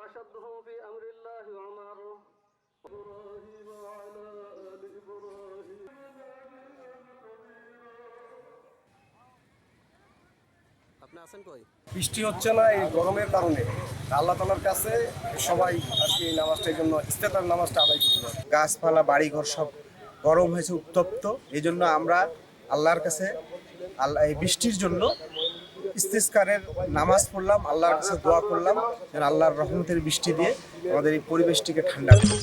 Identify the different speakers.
Speaker 1: وأشدهم في أمر الله عمر إبراهيم وعلى آل إبراهيم আপনি আছেন কই?
Speaker 2: বৃষ্টি হচ্ছে না এই গরমের কারণে। আল্লাহ তাআলার কাছে সবাই আর কি নামাজটার জন্য ইস্তেগফার নামাজটা আদায় করবে। গাছপালা বাড়িঘর সব গরম হয়েছে, উত্তপ্ত। এই জন্য আমরা আল্লাহর কাছে এই বৃষ্টির জন্য ইস্তিসকারের নামাজ পড়লাম, আল্লাহর কাছে দোয়া করলাম যেন আল্লাহর রহমতের বৃষ্টি দিয়ে আমাদের এই পরিবেশটিকে ঠান্ডা করে।